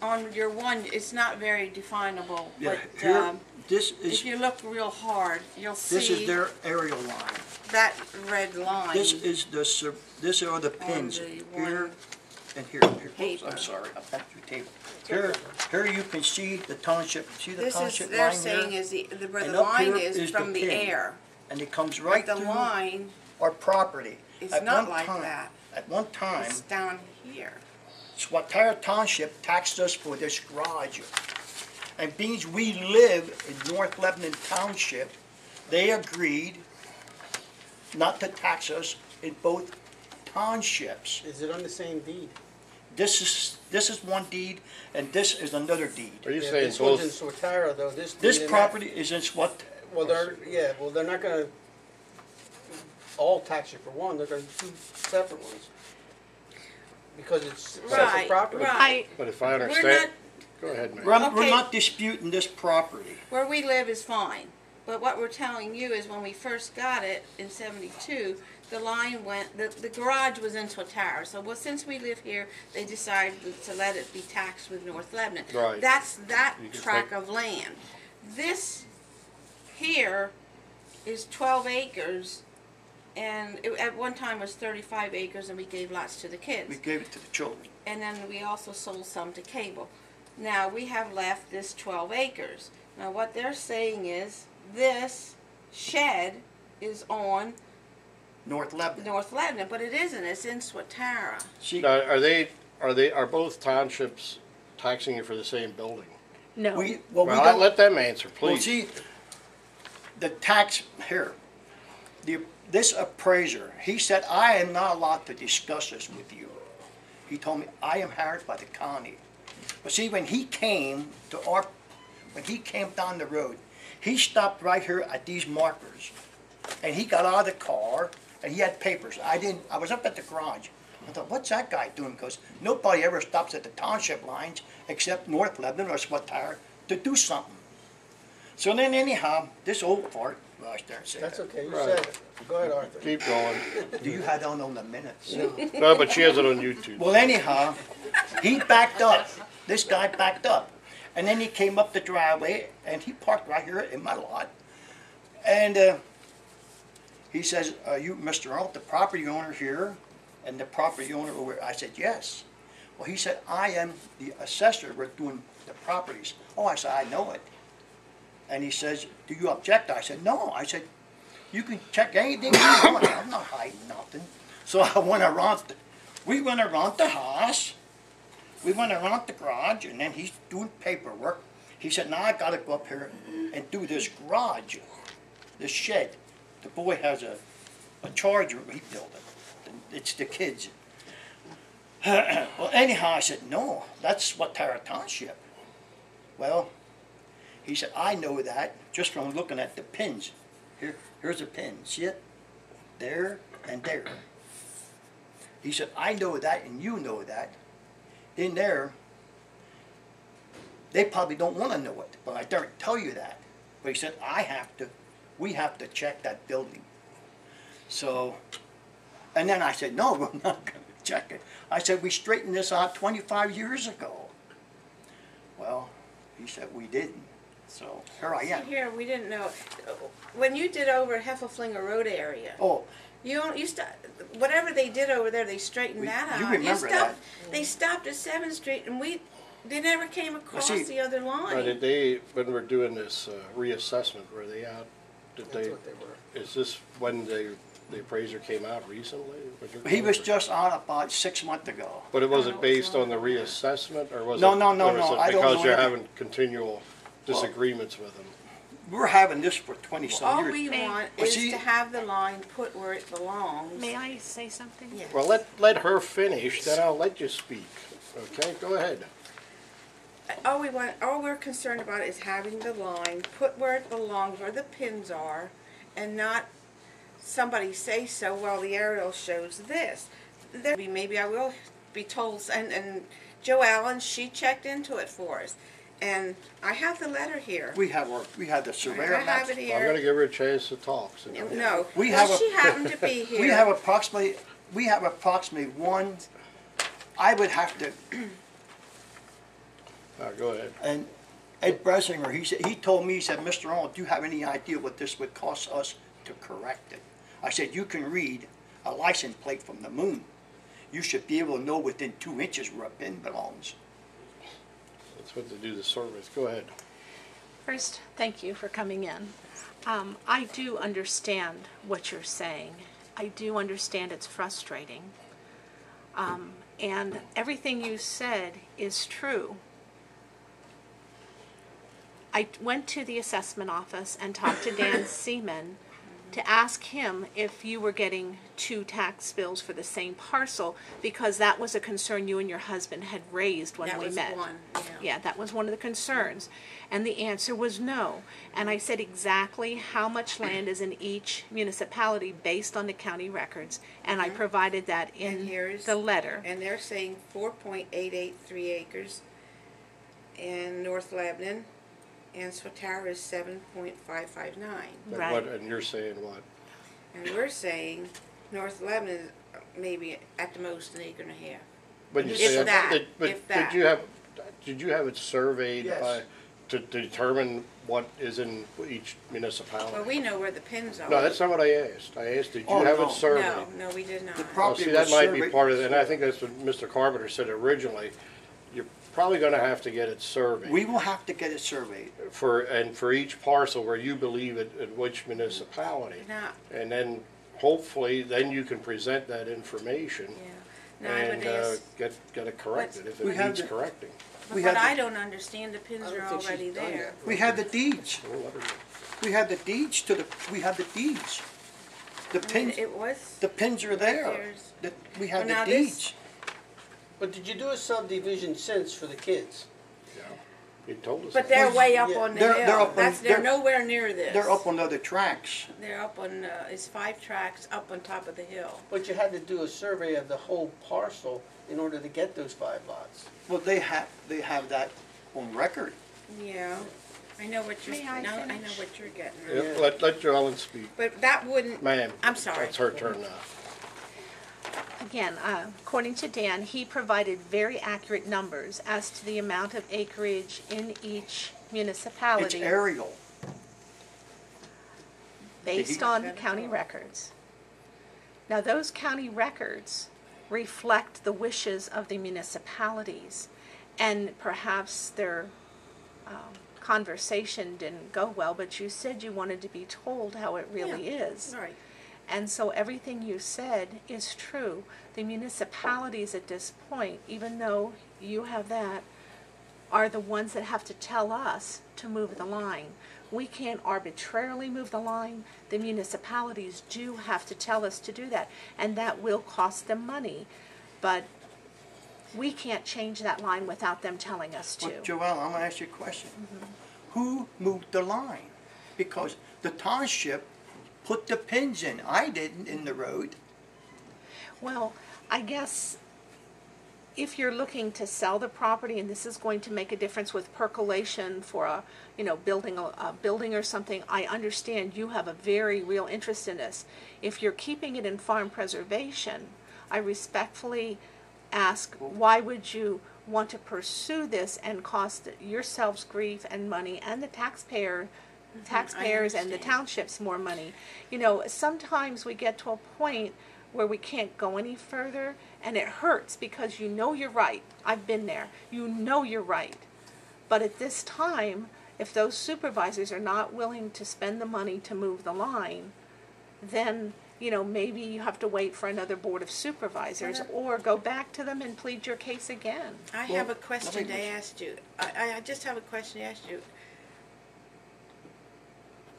on your one, it's not very definable, Yeah, but here, this is, if you look real hard, you'll see this is their aerial line. that red line. This is the, this are the pins, the here one and here. Oops, paper. I'm sorry, I backed your table. Here you can see the township, see the This is, township they're line saying here? is where And the up line here is is from the the pin. air. And it comes But right the through line our property. is At not one like time- that. At one time, It's down here. Swatara Township taxed us for this garage. And being we live in North Lebanon Township, they agreed not to tax us in both townships. Is it on the same deed? This is one deed, and this is another deed. Are you Yeah, saying this one's in both? Swatara though, this. This deed and property is in Swat, that- Well, they're not gonna all tax you for one, they're gonna do two separate ones. Because it's separate Right, property. right. But if I We're not, understand, go ahead, ma'am. we're Okay. not disputing this property. where we live is fine. But what we're telling you is when we first got it in '72, the line went, the garage was in Swatara. So since we live here, they decided to let it be taxed with North Lebanon. Right. That's that You can tract take- of land. This here is 12 acres, and it, at one time was 35 acres, and we gave lots to the kids. We gave it to the children. And then we also sold some to cable. Now we have left this 12 acres. Now what they're saying is this shed is on North Lebanon. North Lebanon, but it isn't. It's in Swatara. See, Now, are both townships taxing you for the same building? No. we Well, don't. let them answer, Well, please. see, the tax, here, this appraiser, he said, I am not allowed to discuss this with you. He told me, I am hired by the county. But see, when he came down the road, he stopped right here at these markers. And he got out of the car, and he had papers. I was up at the garage. I thought, what's that guy doing? Because nobody ever stops at the township lines except North Lebanon or Swatara to do something. So then anyhow, this old fart, well, I started saying That's that. okay, you Right. said it. Go ahead, Arthur. Keep going. Do you have that on the minutes? No, but she has it on YouTube. Well, anyhow, he backed up. This guy backed up. And then he came up the driveway, and he parked right here in my lot. And he says, are you Mr. Arnold, the property owner here, and the property owner over? I said, yes. Well, he said, I am the assessor. We're doing the properties. Oh, I said, I know it. And he says, do you object? I said, no. I said, you can check anything you want. I'm not hiding nothing. So I went around, we went around the house. We went around the garage, and then he's doing paperwork. He said, now I got to go up here and do this garage, this shed. The boy has a charger. He built it. It's the kids. Well, anyhow, I said, no, that's Swatara Township. Well, he said, I know that just from looking at the pins. Here's a pin. See it? There and there. He said, I know that and you know that. In there, they probably don't want to know it, but I don't tell you that. But he said, we have to check that building. So, and then I said, no, we're not going to check it. I said, we straightened this out 25 years ago. Well, he said, we didn't. So, here I am. Here, we didn't know. When you did over Heffelflinger Road area, Oh, whatever they did over there, they straightened that out. You remember that. They stopped at 7th Street, and they never came across see, the other line. Did they, when we're doing this reassessment, were they out? Did That's they? what they were. Is this when the appraiser came out recently? he was just on about 6 months ago. But it wasn't based on the reassessment, or was No, it? no, no, or was no, it I don't because know you're anything. having continual disagreements with them? We're having this for 20-some All years. we want Well, is see- to have the line put where it belongs. May I say something? Yes. Well, let her finish, then I'll let you speak. Okay, go ahead. All we're concerned about is having the line put where it belongs, where the pins are, and not somebody say so, well, the aerial shows this. Maybe I will be told, and Jo Allen, she checked into it for us. And I have the letter here. We have the surveyor I have maps. it I'm here. going to give her a chance to talk. So go ahead. No, We well, have she happened to be here. We have approximately one, I would have to, go ahead. And Ed Bresinger, he told me, he said, Mr. Arnold, do you have any idea what this would cost us to correct it? I said, you can read a license plate from the moon. You should be able to know within 2 inches where a pin belongs. That's what they do the surveys. Go ahead. First, thank you for coming in. I do understand what you're saying. I do understand it's frustrating. And everything you said is true. I went to the assessment office and talked to Dan Seaman to ask him if you were getting 2 tax bills for the same parcel, because that was a concern you and your husband had raised when we met. That was one, Yeah, that was one of the concerns. And the answer was no. And I said exactly how much land is in each municipality based on the county records. And I provided that And in here's- the letter. And they're saying 4.883 acres in North Lebanon, and Swatara is 7.559. And Right. and you're saying what? And we're saying North Lebanon is maybe at the most an acre and a half. But you If say that, but if that. did you have it surveyed Yes. by to determine what is in each municipality? Well, we know where the pins are. No, that's not what I asked. I asked, did you Oh, have no. it surveyed? No, we did not. The Well, property see, that was might be surveyed- part of it, and I think that's what Mr. Carpenter said originally. You're probably gonna have to get it surveyed. We will have to get it surveyed. For each parcel where you believe it, in which municipality. Now, And then, hopefully, then you can present that information yeah. Now I would and ask, get it corrected if We it have needs the- correcting. we but had I the- don't understand, the pins I are don't think she's already done there. that. We had the deeds. We'll let her know. We had the deeds to the, we had the deeds. The I mean, pins, it was, the pins are there. There's- We had Well, the now this- deeds. But did you do a subdivision since for the kids? Yeah, he told us. but that. they're way up Yeah. on the They're hill. up on- They're they're- nowhere near this. They're up on other tracks. They're up on, it's 5 tracks up on top of the hill. But you had to do a survey of the whole parcel in order to get those 5 lots. Well, they have that on record. Yeah, I know what you're, May I no, I know finish? what you're getting at. Yeah, let Joellen speak. But that wouldn't, Ma'am. I'm sorry. It's her turn now. Again, according to Dan, he provided very accurate numbers as to the amount of acreage in each It's municipality aerial. based on county records. Now, those county records reflect the wishes of the municipalities, and perhaps their conversation didn't go well, but you said you wanted to be told how it really is. Right. And so everything you said is true. The municipalities at this point, even though you have that, are the ones that have to tell us to move the line. We can't arbitrarily move the line. The municipalities do have to tell us to do that, and that will cost them money. But we can't change that line without them telling us to. But Joelle, I'm gonna ask you a question. Who moved the line? Because the township put the pins in. I didn't in the road. Well, I guess if you're looking to sell the property, and this is going to make a difference with percolation for a, building a building or something, I understand you have a very real interest in this. If you're keeping it in farm preservation, I respectfully ask, why would you want to pursue this and cost yourselves grief and money and the taxpayers and the understand. townships more money? Sometimes we get to a point where we can't go any further, and it hurts because you're right. I've been there. You're right. But at this time, if those supervisors are not willing to spend the money to move the line, then, maybe you have to wait for another board of supervisors or go back to them and plead your case again. I Well, have a question let me- to ask you. I just have a question to ask you.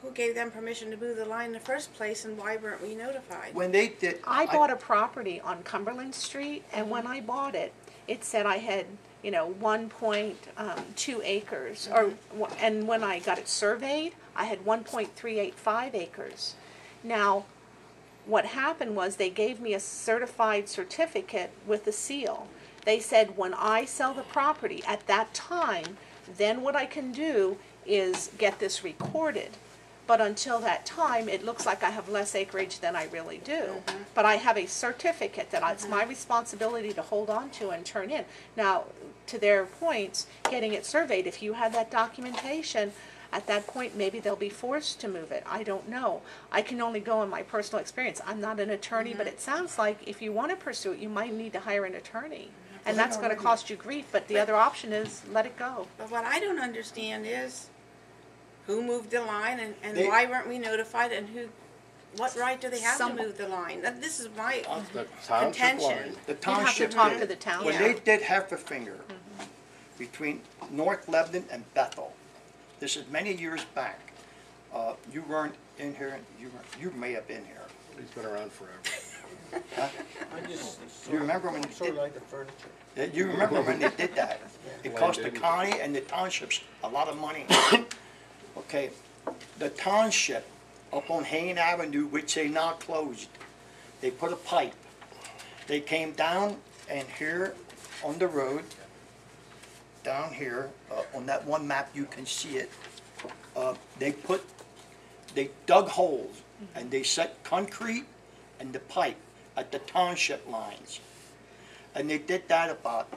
Who gave them permission to move the line in the first place, and why weren't we notified? When they did. I bought a property on Cumberland Street, and when I bought it, it said I had, 1.2 acres, and when I got it surveyed, I had 1.385 acres. Now, what happened was they gave me a certified certificate with a seal. They said when I sell the property at that time, then what I can do is get this recorded. But until that time, it looks like I have less acreage than I really do. But I have a certificate that it's my responsibility to hold on to and turn in. Now, to their points, getting it surveyed, if you have that documentation, at that point, maybe they'll be forced to move it. I don't know. I can only go on my personal experience. I'm not an attorney, but it sounds like if you want to pursue it, you might need to hire an attorney. And that's going to cost you grief, but the other option is let it go. But what I don't understand is who moved the line and They- why weren't we notified and what right do they have Some- to move the line? This is my The township contention. line. The You'd have to township talk did. to the township. When they did Hefferfinger between North Lebanon and Bethel, this is many years back. You weren't in here. You may have been here. He's been around forever. I just, You remember when they sort of did? like the furniture. You remember when they did that? It Why cost the didn't county and the townships a lot of money. Okay, the township up on Hain Avenue, which they now closed, they put a pipe. They came down and here on the road, down here, on that one map you can see it, they dug holes and they set concrete and the pipe at the township lines. And they did that about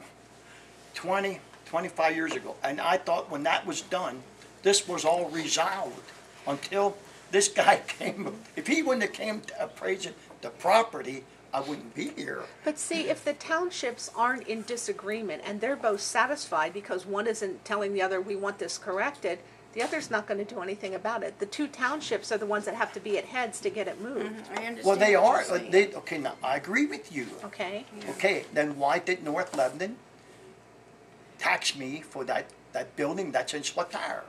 20, 25 years ago. And I thought when that was done, this was all resolved until this guy came. If he wouldn't have came to appraising the property, I wouldn't be here. But see, if the townships aren't in disagreement and they're both satisfied because one isn't telling the other, we want this corrected, the other's not going to do anything about it. The two townships are the ones that have to be at heads to get it moved, I understand. Well, they what are. you're saying. Okay, now, I agree with you. okay? Okay, then why did North Lebanon tax me for that building that's in Splatara?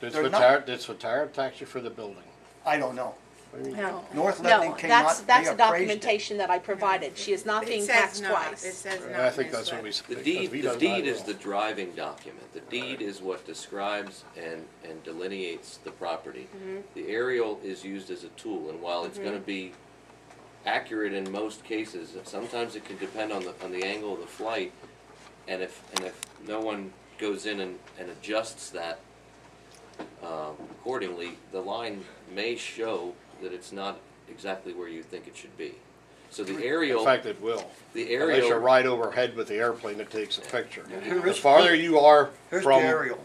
Did They're not- Spatara tax you for the building? I don't know. What do you mean? No, North no, Lebanon came out, that's they the appraised it. documentation that I provided. She is not It being says taxed not. twice. It says not. I think in that's this what we one. said. The because deed, we the don't deed know. is the driving document. The deed is what describes and delineates the property. The aerial is used as a tool, and while it's gonna be accurate in most cases, sometimes it can depend on the angle of the flight, and if no one goes in and adjusts that accordingly, the line may show that it's not exactly where you think it should be. So the aerial, In fact, it will. the Unless you're aerial, right overhead with the airplane that takes a picture. Here The is- farther you are Here's the from, aerial.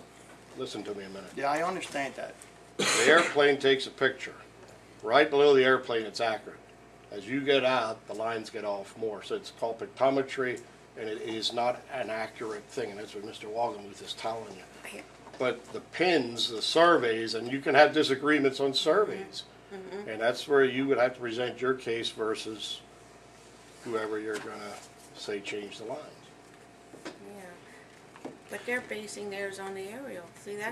listen to me a minute. Yeah, I understand that. The airplane takes a picture. Right below the airplane, it's accurate. As you get out, the lines get off more. So it's called pictometry, and it is not an accurate thing. And that's what Mr. Wogemuth is telling you. But the pins, the surveys, and you can have disagreements on surveys. And that's where you would have to present your case versus whoever you're gonna say change the lines. Yeah. But they're basing theirs on the aerial. See, that's